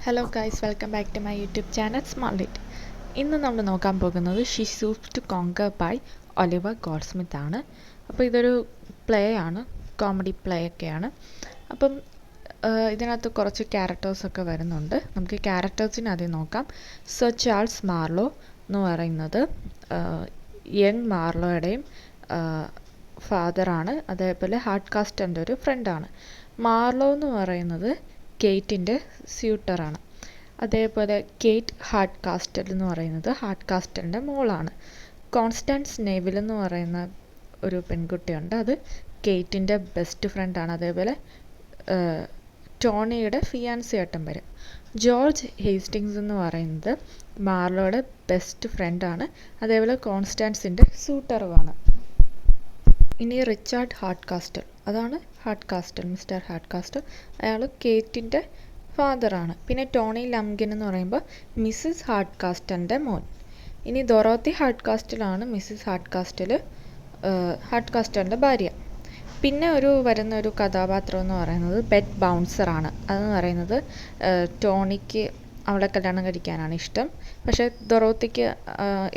Hello guys, welcome back to my YouTube channel smart lit. ഇന്ന് നമ്മൾ നോക്കാൻ പോകുന്നത് ഷീ സൂസ് to conquer by Oliver Goldsmith ആണ്. അപ്പോൾ ഇതൊരു പ്ലേ ആണ്, കോമഡി പ്ലേ ഒക്കെയാണ്. അപ്പം ഇതിനകത്ത് കുറച്ച് ക്യാരക്ടേഴ്സൊക്കെ വരുന്നുണ്ട്. നമുക്ക് ക്യാരക്ടേഴ്സിനെ ആദ്യം നോക്കാം. സർ ചാൾസ് മാർലോ എന്ന് പറയുന്നത് യങ് മാർലോയുടെയും ഫാദറാണ്. അതേപോലെ ഹാർഡ്കാസ്റ്റലിൻ്റെ ഒരു ഫ്രണ്ടാണ്. മാർലോ എന്ന് പറയുന്നത് കേറ്റിൻ്റെ സ്യൂട്ടറാണ്. അതേപോലെ കേറ്റ് ഹാർഡ്കാസ്റ്റൽ എന്ന് പറയുന്നത് ഹാർഡ്കാസ്റ്റലിൻ്റെ മോളാണ്. കോൺസ്റ്റൻസ് നെവിൽ എന്ന് പറയുന്ന ഒരു പെൺകുട്ടിയുണ്ട്, അത് കേറ്റിൻ്റെ ബെസ്റ്റ് ഫ്രണ്ടാണ്. അതേപോലെ ടോണിയുടെ ഫിയാൻസി ആയിട്ടും വരും. ജോർജ് ഹേസ്റ്റിങ്സ് എന്ന് പറയുന്നത് മാർലോയുടെ ബെസ്റ്റ് ഫ്രണ്ടാണ്. അതേപോലെ കോൺസ്റ്റാൻസിൻ്റെ സ്യൂട്ടറുമാണ്. ഇനി റിച്ചാർഡ് ഹാർഡ്കാസ്റ്റൽ, അതാണ് ഹാർഡ്കാസ്റ്റൽ, മിസ്റ്റർ ഹാർഡ്കാസ്റ്റൽ. അയാൾ കേറ്റിൻ്റെ ഫാദറാണ്. പിന്നെ ടോണി ലംഗിൻ എന്ന് പറയുമ്പോൾ മിസ്സിസ് ഹാർഡ്കാസ്റ്റലിൻ്റെ മോൻ. ഇനി ഡൊറോത്തി ഹാർഡ്കാസ്റ്റലാണ് മിസ്സിസ് ഹാർഡ്കാസ്റ്റലിൻ്റെ ഭാര്യ. പിന്നെ വരുന്ന ഒരു കഥാപാത്രം എന്ന് പറയുന്നത് ബെറ്റ് ബൗൺസറാണ്. അതെന്ന് പറയുന്നത് ടോണിക്ക് അവളെ കല്യാണം കഴിക്കാനാണ് ഇഷ്ടം, പക്ഷേ ഡൊറോത്തിക്ക്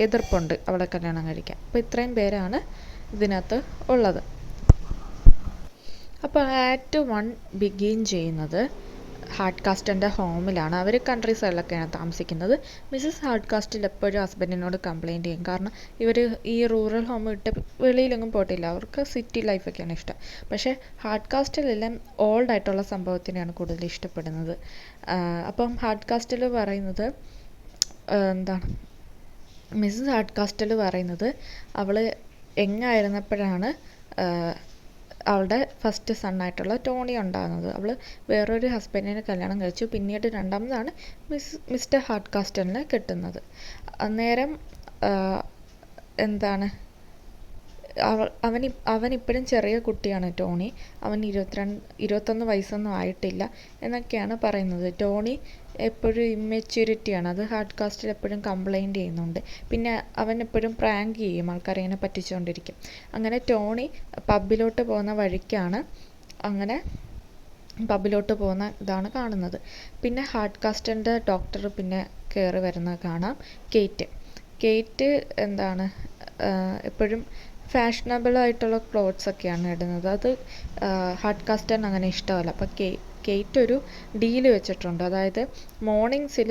എതിർപ്പുണ്ട് അവളെ കല്യാണം കഴിക്കാൻ. അപ്പോൾ ഇത്രയും പേരാണ് ഇതിനകത്ത് ഉള്ളത്. അപ്പോൾ ആക്ട് 1 ബിഗിൻ ചെയ്യുന്നത് ഹാർഡ്കാസ്റ്റലിൻ്റെ ഹോമിലാണ്. അവർ കൺട്രി സൈഡിലൊക്കെയാണ് താമസിക്കുന്നത്. മിസ്സിസ് ഹാർഡ്കാസ്റ്റൽ എപ്പോഴും ഹസ്ബൻഡിനോട് കംപ്ലയിൻറ്റ് ചെയ്യും. കാരണം ഇവർ ഈ റൂറൽ ഹോം വിട്ട് വെളിയിലെങ്ങും പോയിട്ടില്ല, അവർക്ക് സിറ്റി ലൈഫൊക്കെയാണ് ഇഷ്ടം. പക്ഷേ ഹാർഡ്കാസ്റ്റലെല്ലാം ഓൾഡ് ആയിട്ടുള്ള സംഭവത്തിനെയാണ് കൂടുതൽ ഇഷ്ടപ്പെടുന്നത്. അപ്പം ഹാർഡ്കാസ്റ്റൽ പറയുന്നത് എന്താണ്, മിസ്സിസ് ഹാർഡ്കാസ്റ്റൽ പറയുന്നത് അവൾ യങ്ങായിരുന്നപ്പോഴാണ് അവളുടെ ഫസ്റ്റ് സണ്ണായിട്ടുള്ള ടോണി ഉണ്ടാകുന്നത്. അവൾ വേറൊരു ഹസ്ബൻഡിനെ കല്യാണം കഴിച്ചു. പിന്നീട് രണ്ടാമതാണ് മിസ്റ്റർ ഹാർഡ്കാസ്റ്റലിനെ കിട്ടുന്നത്. അന്നേരം എന്താണ്, അവനിപ്പോഴും ചെറിയ കുട്ടിയാണ് ടോണി. അവൻ 21 വയസ്സൊന്നും ആയിട്ടില്ല എന്നൊക്കെയാണ് പറയുന്നത്. ടോണി എപ്പോഴും ഇമ്മെച്യൂരിറ്റിയാണ്, അത് ഹാർഡ്കാസ്റ്റൽ എപ്പോഴും കംപ്ലയിൻറ്റ് ചെയ്യുന്നുണ്ട്. പിന്നെ അവൻ എപ്പോഴും പ്രാങ്ക് ചെയ്യും, ആൾക്കാരെ ഇങ്ങനെ പറ്റിച്ചുകൊണ്ടിരിക്കും. അങ്ങനെ ടോണി പബ്ബിലോട്ട് പോകുന്ന വഴിക്കാണ് പബ്ബിലോട്ട് പോകുന്ന ഇതാണ് കാണുന്നത്. പിന്നെ ഹാർഡ്കാസ്റ്റലിൻ്റെ ഡോക്ടർ പിന്നെ കയറി വരുന്നത് കാണാം. കേറ്റ് എന്താണ് എപ്പോഴും ഫാഷനബിളായിട്ടുള്ള ക്ലോത്ത്സൊക്കെയാണ് ഇടുന്നത്. അത് ഹാർഡ്കാസ്റ്റലിന് അങ്ങനെ ഇഷ്ടമല്ല. അപ്പോൾ കേറ്റ് ഒരു ഡീല് വെച്ചിട്ടുണ്ട്. അതായത് മോർണിംഗ്സിൽ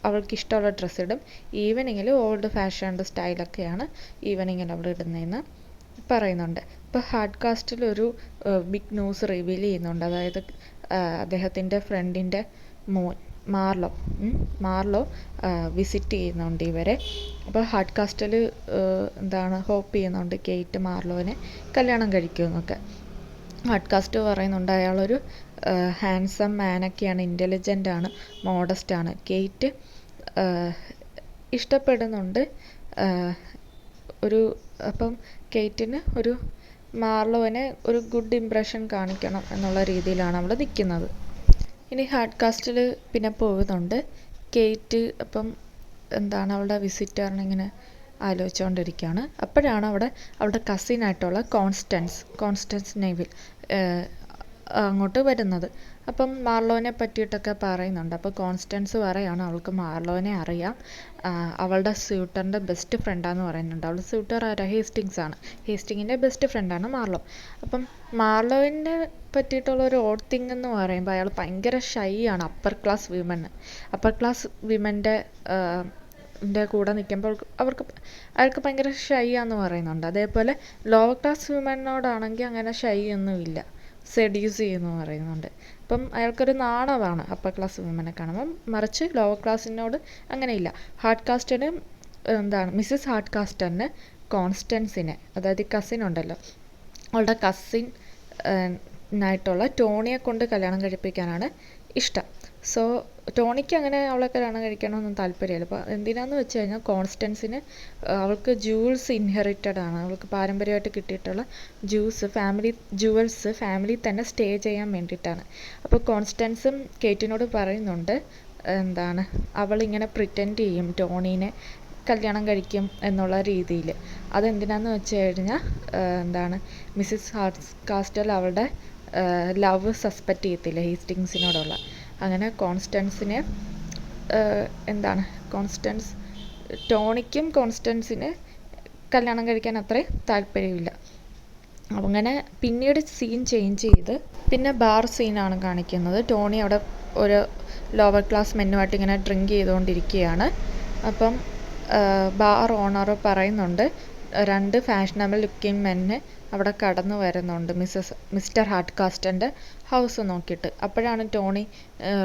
അവൾക്ക് ഇഷ്ടമുള്ള ഡ്രസ്സ് ഇടും, ഈവനിങ്ങിൽ ഓൾഡ് ഫാഷൻഡ് സ്റ്റൈലൊക്കെയാണ് ഈവനിങ്ങിൽ അവൾ ഇടുന്നതെന്ന് പറയുന്നുണ്ട്. ഇപ്പോൾ ഹാർഡ്കാസ്റ്റിൽ ഒരു ബിഗ് ന്യൂസ് റിവീൽ ചെയ്യുന്നുണ്ട്. അതായത് അദ്ദേഹത്തിൻ്റെ ഫ്രണ്ടിൻ്റെ മോൻ മാർലോ വിസിറ്റ് ചെയ്യുന്നുണ്ട് ഇവരെ. അപ്പോൾ ഹാർഡ്കാസ്റ്റൽ എന്താണ് ഹോപ്പ് ചെയ്യുന്നുണ്ട് കേറ്റ് മാർലോനെ കല്യാണം കഴിക്കുമെന്നൊക്കെ. ഹാർഡ്കാസ്റ്റ് പറയുന്നുണ്ട് അയാളൊരു ഹാൻസം മാനൊക്കെയാണ്, ഇൻ്റലിജൻ്റാണ്, മോഡസ്റ്റാണ്. കേറ്റ് ഇഷ്ടപ്പെടുന്നുണ്ട്. അപ്പം കേറ്റിന് ഒരു മാർലോനെ ഒരു ഗുഡ് ഇംപ്രഷൻ കാണിക്കണം എന്നുള്ള രീതിയിലാണ് അവൾ നിൽക്കുന്നത്. ഇനി ഹാർഡ്കാസ്റ്റിൽ പിന്നെ പോകുന്നുണ്ട്. കേറ്റ് അപ്പം എന്താണ് അവളുടെ വിസിറ്ററിനിങ്ങനെ ആലോചിച്ചുകൊണ്ടിരിക്കുകയാണ്. അപ്പോഴാണ് അവളുടെ കസിനായിട്ടുള്ള കോൺസ്റ്റൻസ് നെവിൽ അങ്ങോട്ട് വരുന്നത്. അപ്പം മാർലോനെ പറ്റിയിട്ടൊക്കെ പറയുന്നുണ്ട്. അപ്പോൾ കോൺസ്റ്റൻസ് പറയാണ് അവൾക്ക് മാർലോനെ അറിയാം, അവളുടെ സ്യൂട്ടറിൻ്റെ ബെസ്റ്റ് ഫ്രണ്ടാന്ന് പറയുന്നുണ്ട്. അവളുടെ സ്യൂട്ടർ ആരാ? ഹേസ്റ്റിങ്ങിൻ്റെ ബെസ്റ്റ് ഫ്രണ്ടാണ് മാർലോ. അപ്പം മാർലോനെ പറ്റിയിട്ടുള്ള ഒരു ഓഡ് തിങ് എന്ന് പറയുമ്പോൾ അയാൾ ഭയങ്കര ഷൈ ആണ്. അപ്പർ ക്ലാസ് വിമൻ്റെ കൂടെ നിൽക്കുമ്പോൾ അയാൾക്ക് ഭയങ്കര ഷൈ ആണെന്ന് പറയുന്നുണ്ട്. അതേപോലെ ലോവർ ക്ലാസ് വിമനോടാണെങ്കിൽ അങ്ങനെ ഷൈ ഒന്നുമില്ല, സെഡ്യൂസ് ചെയ്യുന്നു പറയുന്നുണ്ട്. അപ്പം അയാൾക്കൊരു നാണമാണ് അപ്പർ ക്ലാസ് വിമനെ കാണുമ്പം. മറിച്ച് ലോവർ ക്ലാസ്സിനോട് അങ്ങനെയില്ല. ഹാർഡ്കാസ്റ്റലിന് മിസ്സിസ് ഹാർഡ്കാസ്റ്റലിന് കോൺസ്റ്റൻസിനെ, അതായത് കസിൻ ഉണ്ടല്ലോ, അവളുടെ കസിൻ ആയിട്ടുള്ള ടോണിയെ കൊണ്ട് കല്യാണം കഴിപ്പിക്കാനാണ് ഇഷ്ടം. സോ ടോണിക്ക് അങ്ങനെ അവളെ കല്യാണം കഴിക്കണമെന്നൊന്നും താല്പര്യമില്ല. അപ്പോൾ എന്തിനാന്ന് വെച്ച് കഴിഞ്ഞാൽ കോൺസ്റ്റൻസിന് അവൾക്ക് ജൂവൽസ് ഇൻഹെറിറ്റഡ് ആണ്, അവൾക്ക് പാരമ്പര്യമായിട്ട് കിട്ടിയിട്ടുള്ള ജുവൽസ് ഫാമിലി തന്നെ സ്റ്റേ ചെയ്യാൻ വേണ്ടിയിട്ടാണ്. അപ്പോൾ കോൺസ്റ്റൻസും കേറ്റിനോട് പറയുന്നുണ്ട് അവളിങ്ങനെ പ്രിറ്റൻഡ് ചെയ്യും ടോണീനെ കല്യാണം കഴിക്കും എന്നുള്ള രീതിയിൽ. അതെന്തിനാന്ന് വെച്ച് കഴിഞ്ഞാൽ മിസ്സിസ് ഹാർഡ്കാസ്റ്റൽ അവളുടെ ലവ് സസ്പെക്റ്റ് ചെയ്യത്തില്ല ഹേസ്റ്റിങ്സിനോടുള്ള. അങ്ങനെ കോൺസ്റ്റൻസിനെ ടോണിക്കും കോൺസ്റ്റൻസിന് കല്യാണം കഴിക്കാൻ അത്രയും താല്പര്യമില്ല. അങ്ങനെ പിന്നീട് സീൻ ചേഞ്ച് ചെയ്ത് പിന്നെ ബാർ സീനാണ് കാണിക്കുന്നത്. ടോണി അവിടെ ഒരു ലോവർ ക്ലാസ് മെന്നുമായിട്ട് ഇങ്ങനെ ഡ്രിങ്ക് ചെയ്തുകൊണ്ടിരിക്കുകയാണ്. അപ്പം ബാർ ഓണർ പറയുന്നുണ്ട് 2 ഫാഷനബിൾ ലുക്കിംഗ് മെന്ന് അവിടെ കടന്നു വരുന്നുണ്ട് മിസ്റ്റർ ഹാർഡ്കാസ്റ്റൻ്റെ ഹൗസ് നോക്കിയിട്ട്. അപ്പോഴാണ് ടോണി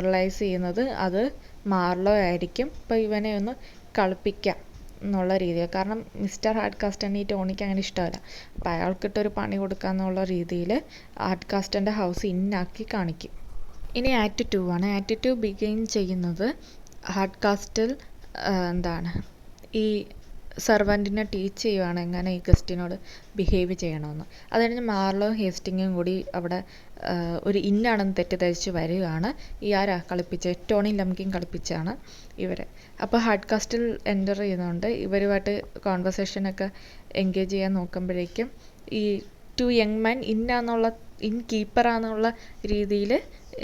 റിയലൈസ് ചെയ്യുന്നത് അത് മാർലോ ആയിരിക്കും. അപ്പോൾ ഇവനെ ഒന്ന് കളിപ്പിക്കാം എന്നുള്ള രീതിയിൽ, കാരണം മിസ്റ്റർ ഹാർഡ്കാസ്റ്റനെ ഈ ടോണിക്ക് അങ്ങനെ ഇഷ്ടമല്ല. അപ്പോൾ അയാൾക്കിട്ടൊരു പണി കൊടുക്കാമെന്നുള്ള രീതിയിൽ ഹാർഡ്കാസ്റ്റൻ്റെ ഹൗസ് ഇന്നാക്കി കാണിക്കും. ഇനി ആക്ട് 2 ആണ്. ആക്ട് 2 ബിഗിൻ ചെയ്യുന്നത് ഹാർഡ്കാസ്റ്റിൽ ഈ സെർവൻറ്റിനെ ടീച്ച് ചെയ്യുവാണ് എങ്ങനെ ഈ ഗസ്റ്റിനോട് ബിഹേവ് ചെയ്യണമെന്ന്. അത് കഴിഞ്ഞ് മാർലോ ഹേസ്റ്റിങ്ങും കൂടി അവിടെ ഒരു ഇന്നാണെന്ന് തെറ്റിദ്ധരിച്ച് വരികയാണ്. ഈ ആരാ കളിപ്പിച്ചത്? ടോണി ലംകിൻ കളിപ്പിച്ചാണ് ഇവരെ. അപ്പോൾ ഹാർഡ്കാസ്റ്റിൽ എൻ്റർ ചെയ്യുന്നുണ്ട്. ഇവരുമായിട്ട് കോൺവെർസേഷനൊക്കെ എൻഗേജ് ചെയ്യാൻ നോക്കുമ്പോഴേക്കും ഈ 2 യങ് മെൻ ഇൻ കീപ്പറാന്നുള്ള രീതിയിൽ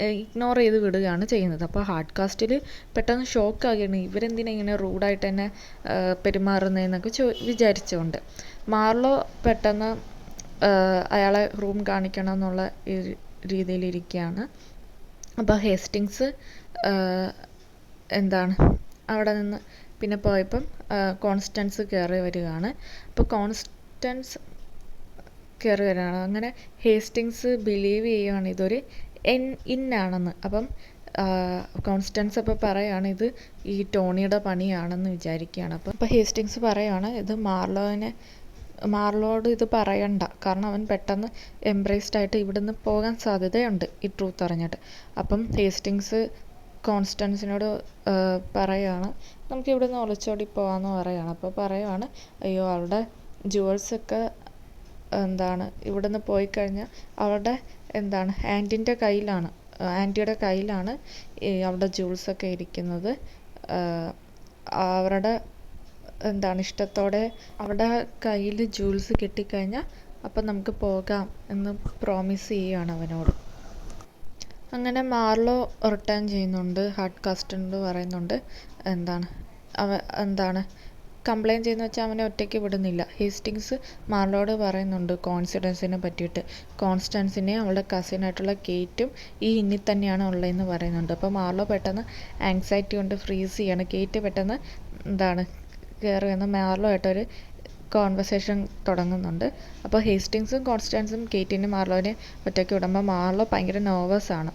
ഇഗ്നോർ ചെയ്ത് വിടുകയാണ് ചെയ്യുന്നത്. അപ്പോൾ ഹാർഡ്കാസ്റ്റിൽ പെട്ടെന്ന് ഷോക്കാകുകയാണ്, ഇവരെന്തിനാ ഇങ്ങനെ റൂഡായിട്ട് തന്നെ പെരുമാറുന്നതെന്നൊക്കെ വിചാരിച്ചുകൊണ്ട്. മാർലോ പെട്ടെന്ന് അയാളെ റൂം കാണിക്കണം എന്നുള്ള രീതിയിലിരിക്കുകയാണ്. അപ്പോൾ ഹേസ്റ്റിങ്സ് അവിടെ നിന്ന് പിന്നെ പോയപ്പം കോൺസ്റ്റൻസ് കയറി വരികയാണ്. അപ്പോൾ കോൺസ്റ്റൻസ് കയറി വരികയാണ്. അങ്ങനെ ഹേസ്റ്റിങ്സ് ബിലീവ് ചെയ്യുകയാണ് ഇതൊരു ഇന്നാണെന്ന്. അപ്പം കോൺസ്റ്റൻസ് അപ്പോൾ പറയുകയാണ് ഇത് ഈ ടോണിയുടെ പണിയാണെന്ന് വിചാരിക്കുകയാണ്. അപ്പോൾ ഹേസ്റ്റിങ്സ് പറയുകയാണ് ഇത് മാർലോയോട് ഇത് പറയണ്ട, കാരണം അവൻ പെട്ടെന്ന് എംബ്രേസ്ഡ് ആയിട്ട് ഇവിടുന്ന് പോകാൻ സാധ്യതയുണ്ട് ഈ ട്രൂത്ത് അറിഞ്ഞിട്ട്. അപ്പം ഹേസ്റ്റിങ്സ് കോൺസ്റ്റൻസിനോട് പറയുകയാണ് നമുക്ക് ഇവിടുന്ന് ഒളിച്ചോടി പോകാമെന്ന് പറയുകയാണ്. അപ്പോൾ പറയുകയാണ് അയ്യോ അവളുടെ ജുവൽസൊക്കെ ഇവിടുന്ന് പോയി കഴിഞ്ഞാൽ അവളുടെ ആൻറ്റിയുടെ കയ്യിലാണ് അവളുടെ ജൂൾസൊക്കെ ഇരിക്കുന്നത്. അവരുടെ ഇഷ്ടത്തോടെ അവരുടെ കയ്യിൽ ജൂൾസ് കിട്ടിക്കഴിഞ്ഞാൽ അപ്പം നമുക്ക് പോകാം എന്ന് പ്രോമിസ് ചെയ്യുകയാണ് അവനോട്. അങ്ങനെ മാർലോ റിട്ടേൺ ചെയ്യുന്നുണ്ട്. ഹാർഡ്കാസ്റ്റിനോട് പറയുന്നുണ്ട് കംപ്ലയിൻറ്റ് ചെയ്യുന്ന വെച്ചാൽ അവനെ ഒറ്റയ്ക്ക് വിടുന്നില്ല. ഹേസ്റ്റിങ്സ് മാർലോയോട് പറയുന്നുണ്ട് കോൺസിഡൻസിനെ പറ്റിയിട്ട്. കോൺസ്റ്റൻസിനെ അവളുടെ കസിനായിട്ടുള്ള കേറ്റും ഈ ഇന്നിൽ തന്നെയാണ് ഉള്ളതെന്ന് പറയുന്നുണ്ട്. അപ്പോൾ മാർലോ പെട്ടെന്ന് ആങ്സൈറ്റി കൊണ്ട് ഫ്രീസ് ചെയ്യാണ്. കേറ്റ് പെട്ടെന്ന് കയറി വന്ന് മാർലോ ആയിട്ടൊരു കോൺവെർസേഷൻ തുടങ്ങുന്നുണ്ട്. അപ്പോൾ ഹേസ്റ്റിങ്സും കോൺസ്റ്റൻസും കേറ്റിനും മാർലോനെ ഒറ്റയ്ക്ക് വിടുമ്പോൾ മാർലോ ഭയങ്കര നെർവസാണ്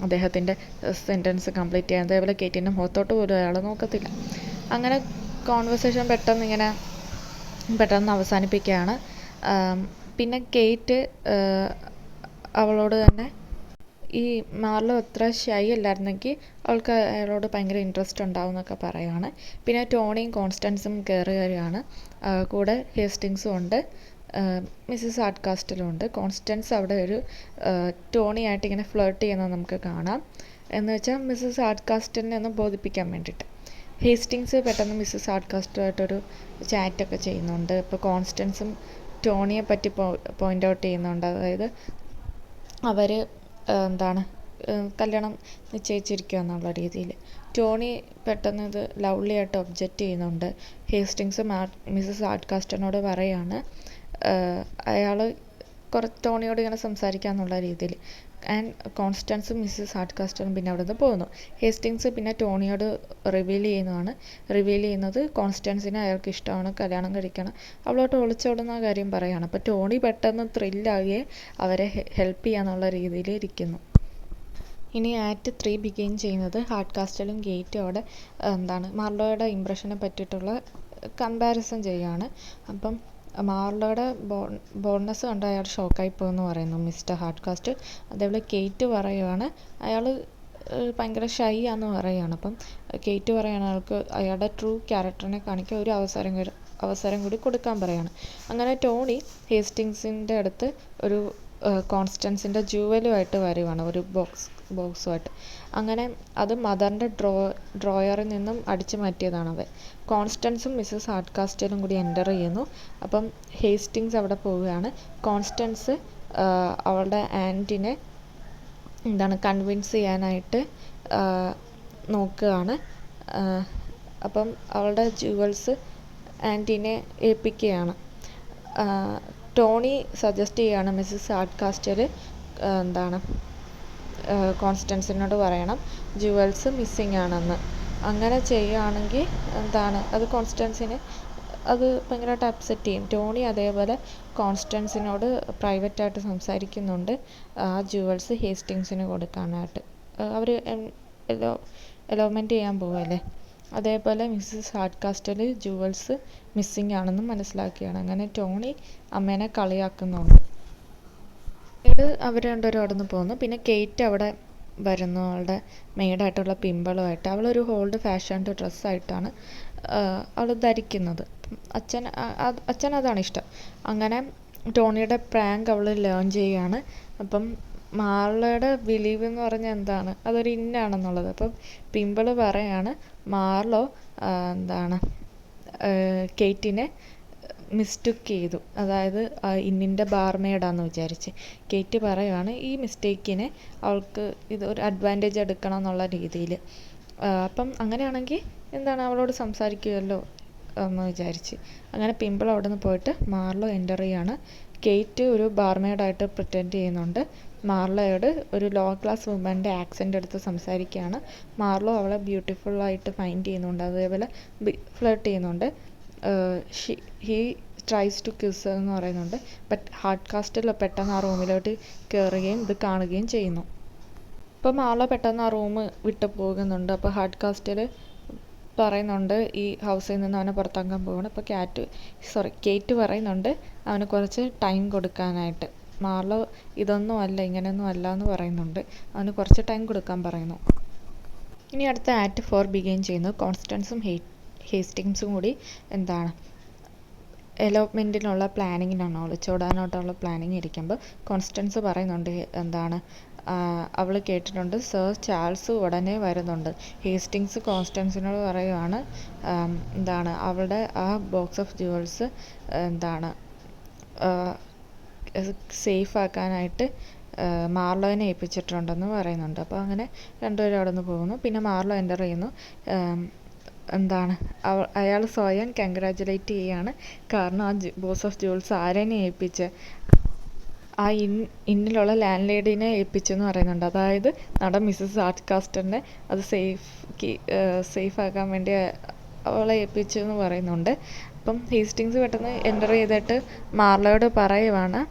അദ്ദേഹത്തിൻ്റെ സെൻറ്റൻസ് കംപ്ലീറ്റ് ചെയ്യാൻ. അതേപോലെ കേറ്റിൻ്റെ മുഖത്തോട്ട് പോലും അയാൾ നോക്കത്തില്ല. അങ്ങനെ കോൺവെർസേഷൻ പെട്ടെന്ന് അവസാനിപ്പിക്കുകയാണ്. പിന്നെ കേറ്റ് അവളോട് തന്നെ ഈ മാർലോ അത്ര ഷൈ അല്ലായിരുന്നെങ്കിൽ അവൾക്ക് അയാളോട് ഭയങ്കര ഇൻട്രസ്റ്റ് ഉണ്ടാവും എന്നൊക്കെ പറയുകയാണ്. പിന്നെ ടോണിയും കോൺസ്റ്റൻസും കയറി വരികയാണ്. കൂടെ ഹേസ്റ്റിങ്സും ഉണ്ട്, മിസ്സസ് ഹാർഡ്കാസ്റ്റിലും ഉണ്ട്. കോൺസ്റ്റൻസ് അവിടെ ഒരു ടോണിയായിട്ട് ഇങ്ങനെ ഫ്ലേർട്ട് ചെയ്യുന്നത് നമുക്ക് കാണാം. എന്ന് വെച്ചാൽ മിസ്സസ് ഹാർഡ്കാസ്റ്റിനെ ഒന്ന് ബോധിപ്പിക്കാൻ വേണ്ടിയിട്ട്. ഹേസ്റ്റിങ്സ് പെട്ടെന്ന് മിസ്സസ് ഹാർഡ്കാസ്റ്റുമായിട്ടൊരു ചാറ്റൊക്കെ ചെയ്യുന്നുണ്ട്. ഇപ്പോൾ കോൺസ്റ്റൻസും ടോണിയെ പറ്റി പോയിൻ്റ് ഔട്ട് ചെയ്യുന്നുണ്ട്. അതായത് അവർ കല്യാണം നിശ്ചയിച്ചിരിക്കുക എന്നുള്ള രീതിയിൽ. ടോണി പെട്ടെന്ന് ഇത് ലവ്ലി ആയിട്ട് ഒബ്ജക്റ്റ് ചെയ്യുന്നുണ്ട്. ഹേസ്റ്റിങ്സ് മിസ്സസ് ഹാർഡ്കാസ്റ്റിനോട് പറയുകയാണ് അയാൾ ടോണിയോട് ഇങ്ങനെ സംസാരിക്കാമെന്നുള്ള രീതിയിൽ. ആൻഡ് കോൺസ്റ്റൻസും മിസ്സസ് ഹാർഡ്കാസ്റ്റും പിന്നെ അവിടെ നിന്ന് പോകുന്നു. ഹേസ്റ്റിങ്സ് പിന്നെ ടോണിയോട് റിവീൽ ചെയ്യുന്നത് കോൺസ്റ്റൻസിനെ അയാൾക്ക് ഇഷ്ടമാണ്, കല്യാണം കഴിക്കണം, അവളോട്ട് ഒളിച്ചോടുന്ന കാര്യം പറയുകയാണ്. അപ്പോൾ ടോണി പെട്ടെന്ന് ത്രില്ലാകുകയും അവരെ ഹെൽപ്പ് ചെയ്യാന്നുള്ള രീതിയിൽ ഇരിക്കുന്നു. ഇനി ആക്ട് 3 ബിഗിൻ ചെയ്യുന്നത് ഹാർഡ്കാസ്റ്റിലും ഗേറ്റും അവിടെ മാർലോയുടെ ഇംപ്രഷനെ പറ്റിയിട്ടുള്ള കമ്പാരിസൺ ചെയ്യുകയാണ്. അപ്പം മാർലോയുടെ ബോൾഡ്നെസ് കണ്ട് അയാൾ ഷോക്കായി പോകുമെന്ന് പറയുന്നു മിസ്റ്റർ ഹാർഡ്കാസ്റ്റ്. അതേപോലെ കേറ്റ് പറയുകയാണ് അയാൾ ഭയങ്കര ഷൈ ആണെന്ന് പറയുകയാണ്. അപ്പം കേറ്റ് പറയുകയാണ് അയാളുടെ ട്രൂ ക്യാരക്ടറിനെ കാണിക്കാൻ ഒരു അവസരം കൂടി കൊടുക്കാൻ പറയുകയാണ്. അങ്ങനെ ടോണി ഹേസ്റ്റിങ്സിൻ്റെ അടുത്ത് ഒരു കോൺസ്റ്റൻസിൻ്റെ ജുവലുമായിട്ട് വരുവാണ്, ഒരു ബോക്സുമായിട്ട്. അങ്ങനെ അത് മദറിൻ്റെ ഡ്രോയറിൽ നിന്നും അടിച്ചു മാറ്റിയതാണത്. കോൺസ്റ്റൻസും മിസ്സസ് ഹാർഡ്കാസ്റ്റിലും കൂടി എൻ്റർ ചെയ്യുന്നു. അപ്പം ഹേസ്റ്റിങ്സ് അവിടെ പോവുകയാണ്. കോൺസ്റ്റൻസ് അവളുടെ ആൻറ്റിനെ കൺവിൻസ് ചെയ്യാനായിട്ട് നോക്കുകയാണ്. അപ്പം അവളുടെ ജുവൽസ് ആൻറ്റീനെ ഏൽപ്പിക്കുകയാണ്. ടോണി സജസ്റ്റ് ചെയ്യുകയാണ് മിസ്സസ് ഹാർഡ്കാസ്റ്റൽ എന്താണ് കോൺസ്റ്റൻസിനോട് പറയണം ജുവൽസ് മിസ്സിങ് ആണെന്ന്. അങ്ങനെ ചെയ്യുകയാണെങ്കിൽ എന്താണ് അത് കോൺസ്റ്റൻസിന് അത് ഭയങ്കരമായിട്ട് അപ്സെറ്റ് ചെയ്യും. ടോണി അതേപോലെ കോൺസ്റ്റൻസിനോട് പ്രൈവറ്റായിട്ട് സംസാരിക്കുന്നുണ്ട് ആ ജുവൽസ് ഹേസ്റ്റിങ്സിന് കൊടുക്കാനായിട്ട്. അവർ എലോമെൻറ്റ് ചെയ്യാൻ പോവുമല്ലേ. അതേപോലെ മിസ്സസ് ഹാർഡ്കാസ്റ്റൽ ജുവൽസ് മിസ്സിങ് ആണെന്ന് മനസ്സിലാക്കുകയാണ്. അങ്ങനെ ടോണി അമ്മേനെ കളിയാക്കുന്നുണ്ട്. പിന്നീട് അവർ രണ്ടുപേരും അവിടെ നിന്ന് പോകുന്നു. പിന്നെ കേറ്റ് അവിടെ വരുന്നു അവളുടെ മെയ്ഡായിട്ടുള്ള പിമ്പിളുമായിട്ട്. അവളൊരു ഓൾഡ് ഫാഷൻഡ് ഡ്രസ്സായിട്ടാണ് അവൾ ധരിക്കുന്നത്. അച്ഛൻ അതാണ് ഇഷ്ടം. അങ്ങനെ ടോണിയുടെ പ്രാങ്ക് അവൾ ലേൺ ചെയ്യുകയാണ്. അപ്പം മാർലോയുടെ ബിലീവ് എന്ന് പറഞ്ഞാൽ എന്താണ്, അതൊരു ഇന്നാണെന്നുള്ളത്. അപ്പം പിമ്പിൾ പറയാണ് മാർലോ എന്താണ് കേറ്റിനെ മിസ്റ്റേക്ക് ചെയ്തു, അതായത് ഇന്നിൻ്റെ ബാർമെയ്ഡാന്ന് വിചാരിച്ച്. കേറ്റ് പറയുകയാണ് ഈ മിസ്റ്റേക്കിനെ അവൾക്ക് ഇത് ഒരു അഡ്വാൻറ്റേജ് എടുക്കണം എന്നുള്ള രീതിയിൽ. അപ്പം അങ്ങനെയാണെങ്കിൽ എന്താണ് അവളോട് സംസാരിക്കുമല്ലോ എന്ന് വിചാരിച്ച്. അങ്ങനെ പിമ്പിൾ അവിടെ നിന്ന് പോയിട്ട് മാർലോ എൻ്റർ ചെയ്യാണ്. കേറ്റ് ഒരു ബാർമെയ്ഡായിട്ട് പ്രിറ്റൻഡ് ചെയ്യുന്നുണ്ട്. മാർലോയോട് ഒരു ലോ ക്ലാസ് വുമൻ്റെ ആക്സെൻ്റ് എടുത്ത് സംസാരിക്കുകയാണ്. മാർലോ അവളെ ബ്യൂട്ടിഫുള്ളായിട്ട് ഫൈൻഡ് ചെയ്യുന്നുണ്ട്, അതേപോലെ ഫ്ലേർട്ട് ചെയ്യുന്നുണ്ട്. ഹീ ട്രൈസ് ടു കിസ് എന്ന് പറയുന്നുണ്ട്. ബട്ട് ഹാർഡ്കാസ്റ്റൽ പെട്ടെന്ന് ആ റൂമിലോട്ട് കയറുകയും ഇത് കാണുകയും ചെയ്യുന്നു. അപ്പോൾ മാർലോ പെട്ടെന്ന് ആ റൂം വിട്ടു പോകുന്നുണ്ട്. അപ്പോൾ ഹാർഡ്കാസ്റ്റൽ പറയുന്നുണ്ട് ഈ ഹൗസിൽ നിന്ന് അവനെ പുറത്താക്കാൻ പോകണം. അപ്പോൾ കേറ്റ് പറയുന്നുണ്ട് അവന് കുറച്ച് ടൈം കൊടുക്കാനായിട്ട്. മാർലോ ഇതൊന്നും അല്ല, ഇങ്ങനെയൊന്നും അല്ല എന്ന് പറയുന്നുണ്ട്. അവന് കുറച്ച് ടൈം കൊടുക്കാൻ പറയുന്നു. ഇനി അടുത്ത ആക്ട് 4 ബിഗിൻ ചെയ്യുന്നു. കോൺസ്റ്റൻസും ഹേസ്റ്റിങ്സും കൂടി എന്താണ് എലോപ്മെൻറ്റിനുള്ള പ്ലാനിങ്ങിനാണ്, ഒളിച്ചോടാനായിട്ടുള്ള പ്ലാനിങ് ഇരിക്കുമ്പോൾ കോൺസ്റ്റൻസ് പറയുന്നുണ്ട് എന്താണ് അവൾ കേട്ടിട്ടുണ്ട് സർ ചാൾസ് ഉടനെ വരുന്നുണ്ട്. ഹേസ്റ്റിങ്സ് കോൺസ്റ്റൻസിനോട് പറയുകയാണ് എന്താണ് അവളുടെ ആ ബോക്സ് ഓഫ് ജുവൽസ് എന്താണ് സേഫ് ആക്കാനായിട്ട് മാർലോനെ ഏൽപ്പിച്ചിട്ടുണ്ടെന്ന് പറയുന്നുണ്ട്. അപ്പോൾ അങ്ങനെ രണ്ടുപേരും അവിടെ നിന്ന് പോകുന്നു. പിന്നെ മാർലോ എൻ്റർ ചെയ്യുന്നു. എന്താണ് അയാൾ സ്വയം കൺഗ്രാജുലേറ്റ് ചെയ്യുകയാണ്. കാരണം ആ ബോക്സ് ഓഫ് ജുവൽസ് ആരെന്നെ ഏൽപ്പിച്ച് ആ ഇന്നിലുള്ള ലാൻഡ് ലേഡീനെ ഏൽപ്പിച്ചെന്ന് പറയുന്നുണ്ട്. അതായത് നടൻ മിസ്സസ് ഹാർഡ്കാസ്റ്റലിനെ അത് സേഫ് ആക്കാൻ വേണ്ടി അവളെ ഏൽപ്പിച്ചു എന്ന് പറയുന്നുണ്ട്. അപ്പം ഹേസ്റ്റിങ്സ് പെട്ടെന്ന് എൻ്റർ ചെയ്തിട്ട് മാർലോയോട് പറയുവാണ്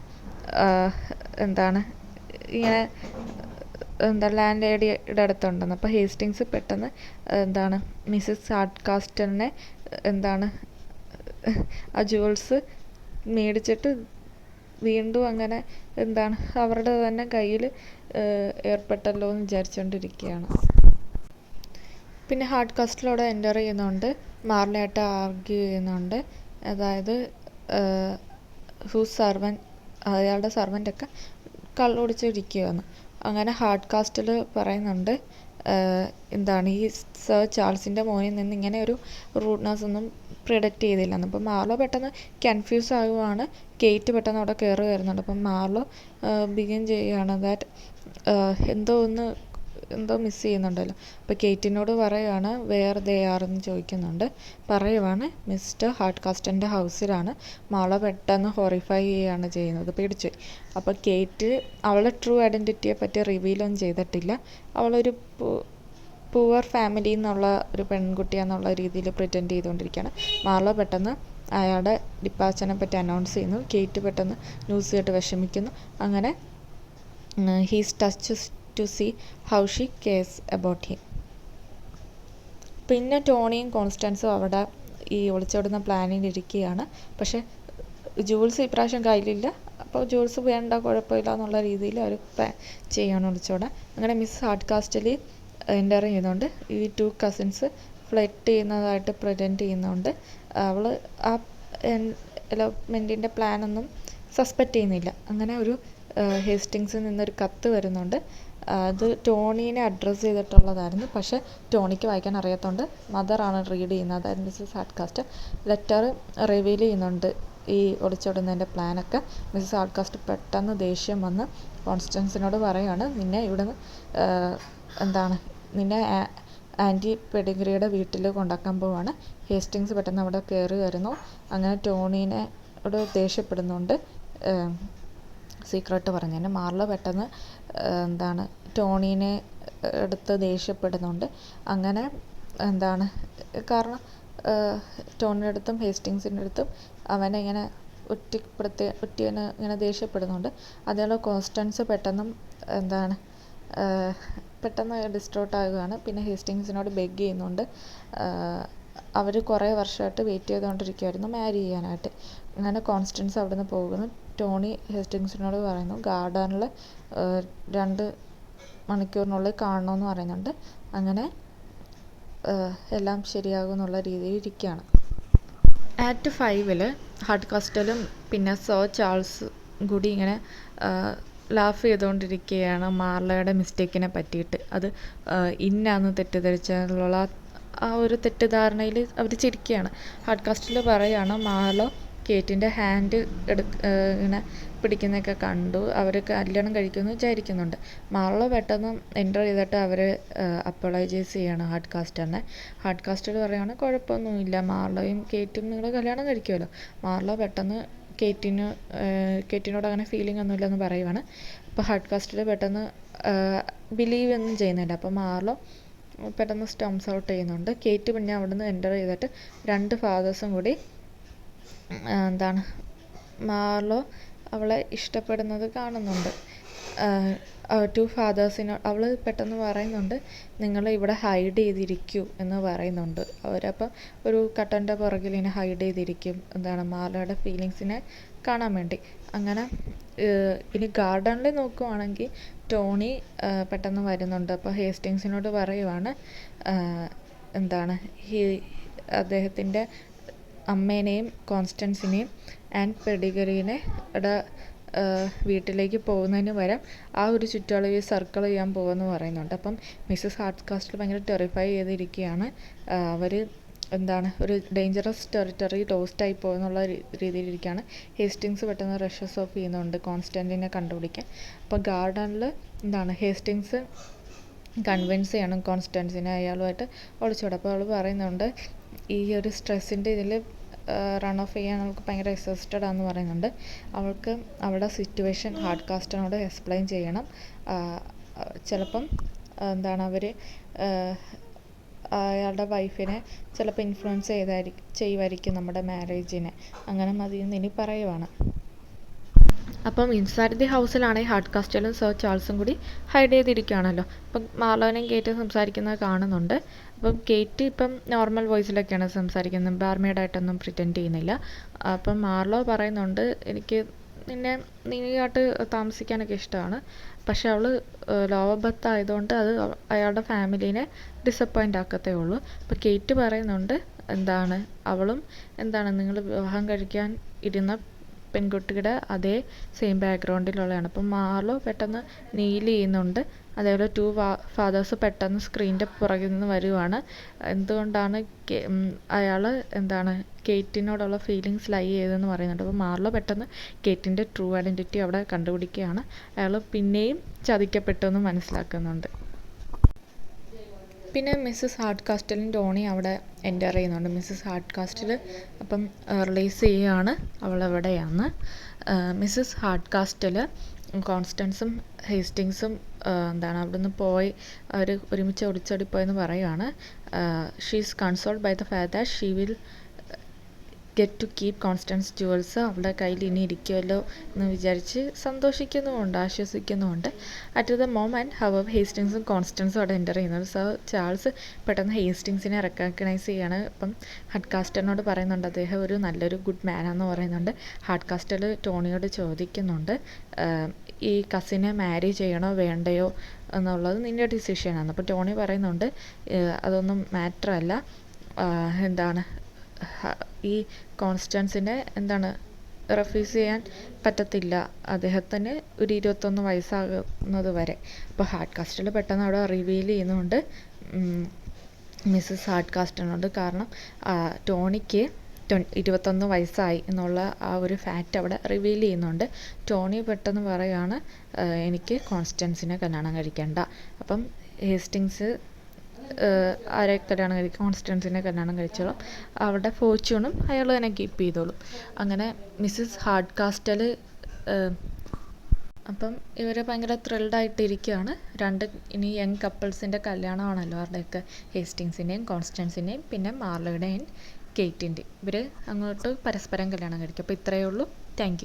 എന്താണ് ഇങ്ങനെ ലാൻഡ് ലേഡിയുടെ അടുത്തുണ്ടെന്ന്. അപ്പോൾ ഹേസ്റ്റിങ്സ് പെട്ടെന്ന് എന്താണ് മിസ്സസ് ഹാർഡ്കാസ്റ്റലിനെ എന്താണ് ആ ജുവൽസ് മേടിച്ചിട്ട് വീണ്ടും അങ്ങനെ എന്താണ് അവരുടെ തന്നെ കയ്യിൽ ഏർപ്പെട്ടല്ലോ എന്ന് വിചാരിച്ചുകൊണ്ടിരിക്കുകയാണ്. പിന്നെ ഹാർഡ്കാസ്റ്റലോടെ എൻ്റർ ചെയ്യുന്നുണ്ട്. മാർലോയായിട്ട് ആർഗ്യൂ ചെയ്യുന്നുണ്ട്. അതായത് അയാളുടെ സർവൻ്റൊക്കെ കള്ളുടിച്ചിരിക്കുകയാണ്. അങ്ങനെ ഹാർഡ്കാസ്റ്റൽ പറയുന്നുണ്ട് എന്താണ് ഈ സർ ചാൾസിൻ്റെ മോനിൽ നിന്ന് ഇങ്ങനെ ഒരു റൂഡ്നെസ് ഒന്നും പ്രിഡിക്റ്റ് ചെയ്തില്ലെന്ന്. അപ്പം മാർലോ പെട്ടെന്ന് കൺഫ്യൂസ് ആകുവാണ്. കേറ്റ് പെട്ടെന്ന് അവിടെ കയറി വരുന്നുണ്ട്. അപ്പം മാർലോ ബിഗിൻ ചെയ്യുകയാണ് ദാറ്റ് എന്തോ മിസ് ചെയ്യുന്നുണ്ടല്ലോ. അപ്പോൾ കേറ്റിനോട് പറയുകയാണ് വേർ ദേ ആർ എന്ന് ചോദിക്കുന്നുണ്ട്. പറയുവാണ് മിസ്റ്റർ ഹാർഡ്കാസ്റ്റലിൻ്റെ ഹൗസിലാണ്. മാർലോ പെട്ടെന്ന് ഹൊറിഫൈ ചെയ്യുകയാണ് ചെയ്യുന്നത്, പേടിച്ചു. അപ്പോൾ കേറ്റ് അവളുടെ ട്രൂ ഐഡൻറ്റിറ്റിയെ പറ്റി റിവീലൊന്നും ചെയ്തിട്ടില്ല. അവളൊരു പൂവർ ഫാമിലി എന്നുള്ള ഒരു പെൺകുട്ടിയാന്നുള്ള രീതിയിൽ പ്രിറ്റൻഡ് ചെയ്തുകൊണ്ടിരിക്കുകയാണ്. മാർലോ പെട്ടെന്ന് അയാളുടെ ഡിപ്പാച്ചറിനെ പറ്റി അനൗൺസ് ചെയ്യുന്നു. കേറ്റ് പെട്ടെന്ന് ന്യൂസ് കേട്ട് വിഷമിക്കുന്നു. അങ്ങനെ he's touches to see how she cares about him. പിന്നെ ടോണിയും കോൺസ്റ്റൻസും അവിടെ ഈ ഒളിച്ചോടുന്ന പ്ലാനിലിരിക്കുകയാണ്. പക്ഷേ ജൂൾസ് ഇപ്രാവശ്യം കയ്യിലില്ല. അപ്പോൾ ജൂൾസ് വേണ്ട, കുഴപ്പമില്ല എന്നുള്ള രീതിയിൽ അവർ പ്ലാൻ ചെയ്യണം ഒളിച്ചോടാൻ. അങ്ങനെ മിസ് ഹാർഡ്കാസ്റ്റൽ എൻ്റർ ചെയ്യുന്നുണ്ട്. ഈ 2 കസിൻസ് ഫ്ലർട്ട് ചെയ്യുന്നതായിട്ട് പ്രിറ്റൻഡ് ചെയ്യുന്നുണ്ട്. അവൾ ആ എലോപ്മെൻറ്റിൻ്റെ പ്ലാനൊന്നും സസ്പെക്റ്റ് ചെയ്യുന്നില്ല. അങ്ങനെ ഒരു ഹേസ്റ്റിങ്സിൽ നിന്നൊരു കത്ത് വരുന്നുണ്ട്. അത് ടോണീനെ അഡ്രസ്സ് ചെയ്തിട്ടുള്ളതായിരുന്നു. പക്ഷേ ടോണിക്ക് വായിക്കാൻ അറിയാത്തതുകൊണ്ട് മദറാണ് റീഡ് ചെയ്യുന്നത്, അതായത് മിസ്സസ് ഹാർഡ്കാസ്റ്റ്. ലെറ്റർ റിവീൽ ചെയ്യുന്നുണ്ട് ഈ ഒളിച്ചോടുന്നതിൻ്റെ പ്ലാനൊക്കെ. മിസ്സസ് ഹാർഡ്കാസ്റ്റ് പെട്ടെന്ന് ദേഷ്യം വന്ന് കോൺസ്റ്റൻസിനോട് പറയുകയാണ് നിന്നെ ഇവിടുന്ന് എന്താണ് നിന്നെ ആൻറ്റി പെഡിഗ്രിയുടെ വീട്ടിൽ കൊണ്ടാക്കാൻ പോവാണ്. ഹേസ്റ്റിങ്സ് പെട്ടെന്ന് അവിടെ കയറി വരുന്നു. അങ്ങനെ ടോണീനോട് ദേഷ്യപ്പെടുന്നുണ്ട് സീക്രട്ട് പറഞ്ഞതിന്. മാർലോ പെട്ടെന്ന് ടോണീനെ എടുത്ത് ദേഷ്യപ്പെടുന്നുണ്ട്. അങ്ങനെ കാരണം ടോണിയുടെ അടുത്തും ഹേസ്റ്റിങ്സിൻ്റെ അടുത്തും അവനെ ഇങ്ങനെ ഒറ്റിയവന് ഇങ്ങനെ ദേഷ്യപ്പെടുന്നുണ്ട്. അതേപോലെ കോൺസ്റ്റൻസ് പെട്ടെന്ന് ഡിസ്ട്രോട്ട് ആകുകയാണ്. പിന്നെ ഹേസ്റ്റിങ്സിനോട് ബെഗ് ചെയ്യുന്നുണ്ട്. അവർ കുറേ വർഷമായിട്ട് വെയിറ്റ് ചെയ്തുകൊണ്ടിരിക്കുകയായിരുന്നു മാരി ചെയ്യാനായിട്ട്. അങ്ങനെ കോൺസ്റ്റൻസ് അവിടെ നിന്ന് പോകുന്നു. ടോണി ഹേസ്റ്റിങ്സിനോട് പറയുന്നു ഗാർഡനിൽ 2 മണിക്കൂറിനുള്ളിൽ കാണണമെന്ന് പറയുന്നുണ്ട്. അങ്ങനെ എല്ലാം ശരിയാകും എന്നുള്ള രീതിയിൽ ഇരിക്കുകയാണ്. ആക്ട് 5 ഹാർഡ് കാസ്റ്റലും പിന്നെ സർ ചാൾസ് കൂടി ഇങ്ങനെ ലാഫ് ചെയ്തുകൊണ്ടിരിക്കുകയാണ് മാർലയുടെ മിസ്റ്റേക്കിനെ പറ്റിയിട്ട്. അത് ഇന്നാന്ന് തെറ്റിദ്ധരിച്ചുള്ള ആ ഒരു തെറ്റിദ്ധാരണയിൽ അവർ ചിരിക്കുകയാണ്. ഹാർഡ് കാസ്റ്റിൽ പറയുകയാണ് മാർലോ കേറ്റിൻ്റെ ഹാൻഡ് ഇങ്ങനെ പിടിക്കുന്നതൊക്കെ കണ്ടു, അവർ കല്യാണം കഴിക്കുമെന്ന് വിചാരിക്കുന്നുണ്ട്. മാർലോ പെട്ടെന്ന് എൻ്റർ ചെയ്തിട്ട് അവർ അപ്പോളൈസൈസ് ചെയ്യാണ് ഹാർഡ് കാസ്റ്ററിനെ. ഹാർഡ് കാസ്റ്റർ പറയുകയാണ് കുഴപ്പമൊന്നുമില്ല, മാർലോയും കേറ്റും നിങ്ങൾ കല്യാണം കഴിക്കുമല്ലോ. മാർലോ പെട്ടെന്ന് കേറ്റിനോട് അങ്ങനെ ഫീലിംഗ് ഒന്നുമില്ലെന്ന് പറയുവാണ്. അപ്പോൾ ഹാർഡ് കാസ്റ്റർ പെട്ടെന്ന് ബിലീവ് ഒന്നും ചെയ്യുന്നില്ല. അപ്പോൾ മാർലോ പെട്ടെന്ന് സ്റ്റംസ് ഔട്ട് ചെയ്യുന്നുണ്ട്. കേറ്റ് പിന്നെ അവിടെ നിന്ന് എൻ്റർ ചെയ്തിട്ട് 2 ഫാദേഴ്സും കൂടി മാർലോ അവളെ ഇഷ്ടപ്പെടുന്നത് കാണുന്നുണ്ട്. 2 ഫാദേഴ്സിന് അവൾ പെട്ടെന്ന് പറയുന്നുണ്ട് നിങ്ങൾ ഇവിടെ ഹൈഡ് ചെയ്തിരിക്കൂ എന്ന് പറയുന്നുണ്ട്. അവരപ്പം ഒരു കട്ടൻ്റെ പുറകിൽ ഇങ്ങനെ ഹൈഡ് ചെയ്തിരിക്കും മാർലോയുടെ ഫീലിങ്സിനെ കാണാൻ വേണ്ടി. അങ്ങനെ ഇനി ഗാർഡനിൽ നോക്കുവാണെങ്കിൽ ടോണി പെട്ടെന്ന് വരുന്നുണ്ട്. അപ്പോൾ ഹേസ്റ്റിങ്സിനോട് പറയുവാണ് അദ്ദേഹത്തിൻ്റെ അമ്മേനെയും കോൺസ്റ്റൻസിനെയും ആൻഡ് പെഡിഗ്രീനെ വീട്ടിലേക്ക് പോകുന്നതിന് പകരം ആ ഒരു ചുറ്റളവിൽ സർക്കിൾ ചെയ്യാൻ പോകുമെന്ന് പറയുന്നുണ്ട്. അപ്പം മിസ്സസ് ഹാർഡ് കാസ്റ്റിൽ ഭയങ്കര ടെറിഫൈ ചെയ്തിരിക്കുകയാണ്. അവർ ഒരു ഡേഞ്ചറസ് ടെറിട്ടറി ലോസ്റ്റായി പോകുന്നുള്ള രീതിയിലിരിക്കുകയാണ്. ഹേസ്റ്റിങ്സ് പെട്ടെന്ന് റഷസ് ഓഫ് ചെയ്യുന്നുണ്ട് കോൺസ്റ്റൻറ്റിനെ കണ്ടുപിടിക്കാൻ. അപ്പോൾ ഗാർഡനിൽ ഹേസ്റ്റിങ്സ് കൺവിൻസ് ചെയ്യണം കോൺസ്റ്റൻസിനെ അയാളുമായിട്ട് ഒളിച്ചോടും. അപ്പോൾ അവൾ പറയുന്നുണ്ട് ഈ ഒരു സ്ട്രെസ്സിൻ്റെ ഇതിൽ റൺ ഓഫ് ചെയ്യാൻ അവൾക്ക് ഭയങ്കര എക്സോസ്റ്റഡ് ആണെന്ന് പറയുന്നുണ്ട്. അവൾക്ക് അവളുടെ സിറ്റുവേഷൻ ഹാർഡ് കാസ്റ്ററിനോട് എക്സ്പ്ലെയിൻ ചെയ്യണം. ചിലപ്പം അവർ അയാളുടെ വൈഫിനെ ചിലപ്പോൾ ഇൻഫ്ലുവൻസ് ചെയ്യുമായിരിക്കും നമ്മുടെ മാരേജിനെ. അങ്ങനെ മതിയെന്ന് ഇനി പറയുവാണ്. അപ്പം ഇൻസൈഡ് ദി ഹൗസിലാണെങ്കിൽ ഹാർഡ് കാസ്റ്റലും സർ ചാൾസും കൂടി ഹൈഡ് ചെയ്തിരിക്കുകയാണല്ലോ. അപ്പം മാർലോനെയും കേറ്റും സംസാരിക്കുന്നത് കാണുന്നുണ്ട്. അപ്പം കേറ്റ് ഇപ്പം നോർമൽ വോയിസിലൊക്കെയാണ് സംസാരിക്കുന്നത്, ബാർമേഡായിട്ടൊന്നും പ്രിറ്റൻഡ് ചെയ്യുന്നില്ല. അപ്പം മാർലോ പറയുന്നുണ്ട് എനിക്ക് നീയായിട്ട് താമസിക്കാനൊക്കെ ഇഷ്ടമാണ്, പക്ഷെ അവൾ ലോവർ ബർത്ത് ആയതുകൊണ്ട് അത് അയാളുടെ ഫാമിലീനെ ഡിസപ്പോയിൻ്റ് ആക്കത്തേ ഉള്ളൂ. അപ്പോൾ കേറ്റ് പറയുന്നുണ്ട് അവളും നിങ്ങൾ വിവാഹം കഴിക്കാൻ ഇരുന്ന പെൺകുട്ടിയുടെ അതേ സെയിം ബാക്ക്ഗ്രൗണ്ടിലുള്ളതാണ്. അപ്പം മാർലോ പെട്ടെന്ന് നീൽ ചെയ്യുന്നുണ്ട്. അതേപോലെ 2 ഫാദേഴ്സ് പെട്ടെന്ന് സ്ക്രീനിൻ്റെ പുറകിൽ നിന്ന് വരുവാണ്. എന്തുകൊണ്ടാണ് അയാൾ കേറ്റിനോടുള്ള ഫീലിങ്സ് ലൈ ചെയ്തതെന്ന് പറയുന്നുണ്ട്. അപ്പോൾ മാർലോ പെട്ടെന്ന് കേറ്റിൻ്റെ ട്രൂ ഐഡൻറ്റിറ്റി അവിടെ കണ്ടുപിടിക്കുകയാണ്. അയാൾ പിന്നെയും ചതിക്കപ്പെട്ടു എന്ന് മനസ്സിലാക്കുന്നുണ്ട്. പിന്നെ മിസ്സസ് ഹാർഡ് കാസ്റ്റലും ടോണി അവിടെ എൻ്റർ ചെയ്യുന്നുണ്ട്. മിസ്സസ് ഹാർഡ് കാസ്റ്റൽ അപ്പം റിലീസ് ചെയ്യുകയാണ് അവളെവിടെയാണ്. മിസ്സസ് ഹാർഡ് കാസ്റ്റൽ കോൺസ്റ്റൻസും ഹേസ്റ്റിങ്സും അവിടുന്ന് പോയി അവർ ഒരുമിച്ച് ഒളിച്ചോടിപ്പോയെന്ന് പറയുകയാണ്. She is consoled by the fact that she will get to keep Constance jewels അവളുടെ കയ്യിൽ ഇനി ഇരിക്കുമല്ലോ എന്ന് വിചാരിച്ച് സന്തോഷിക്കുന്നുമുണ്ട്, ആശ്വസിക്കുന്നുമുണ്ട്. അറ്റ് ദ മൊമെൻറ്റ് ഹവർ ഹേസ്റ്റിങ്സും കോൺസ്റ്റൻസും അവിടെ എൻ്റർ ചെയ്യുന്നത്. സർ ചാൾസ് പെട്ടെന്ന് ഹേസ്റ്റിങ്സിനെ റെക്കഗ്നൈസ് ചെയ്യാണ്. അപ്പം ഹാർഡ് കാസ്റ്ററിനോട് പറയുന്നുണ്ട് അദ്ദേഹം ഒരു നല്ലൊരു ഗുഡ് മാനാന്ന് പറയുന്നുണ്ട്. ഹാർഡ് കാസ്റ്റർ ടോണിയോട് ചോദിക്കുന്നുണ്ട് ഈ കസിനെ മാരി ചെയ്യണോ വേണ്ടയോ എന്നുള്ളത് നിൻ്റെ ഡിസിഷനാണ്. അപ്പോൾ ടോണി പറയുന്നുണ്ട് അതൊന്നും മാറ്ററല്ല, ഈ കോൺസ്റ്റൻസിനെ റെഫ്യൂസ് ചെയ്യാൻ പറ്റത്തില്ല, അദ്ദേഹത്തിന് ഒരു 21 വയസ്സാകുന്നത് വരെ. അപ്പോൾ ഹാർഡ് കാസ്റ്ററിൽ പെട്ടെന്ന് അവിടെ റിവീൽ ചെയ്യുന്നുണ്ട് മിസ്സസ് ഹാർഡ് കാസ്റ്ററിനോട്. കാരണം ടോണിക്ക് 21 വയസ്സായി എന്നുള്ള ആ ഒരു ഫാക്റ്റ് അവിടെ റിവീൽ ചെയ്യുന്നുണ്ട്. ടോണി പെട്ടെന്ന് പറയാണ് എനിക്ക് കോൺസ്റ്റൻസിനെ കല്യാണം കഴിക്കേണ്ട. അപ്പം ഹേസ്റ്റിങ്സ് ആരെ കല്യാണം കഴിക്കും, കോൺസ്റ്റൻസിനെ കല്യാണം കഴിച്ചോളും. അവരുടെ ഫോർച്യൂണും അയാൾ തന്നെ കീപ്പ് ചെയ്തോളും. അങ്ങനെ മിസ്സസ് ഹാർഡ്കാസ്റ്റൽ അപ്പം ഇവർ ഭയങ്കര ത്രിൽഡായിട്ടിരിക്കുകയാണ്. ഇനി യങ് കപ്പിൾസിൻ്റെ കല്യാണമാണല്ലോ അവരുടെയൊക്കെ, ഹേസ്റ്റിങ്സിൻ്റെയും കോൺസ്റ്റൻസിൻ്റെയും പിന്നെ മാർലോയുടെയും കെയ്റ്റിൻ്റെയും. ഇവർ അങ്ങോട്ട് പരസ്പരം കല്യാണം കഴിക്കും. അപ്പോൾ ഇത്രയേ ഉള്ളൂ. Thank you.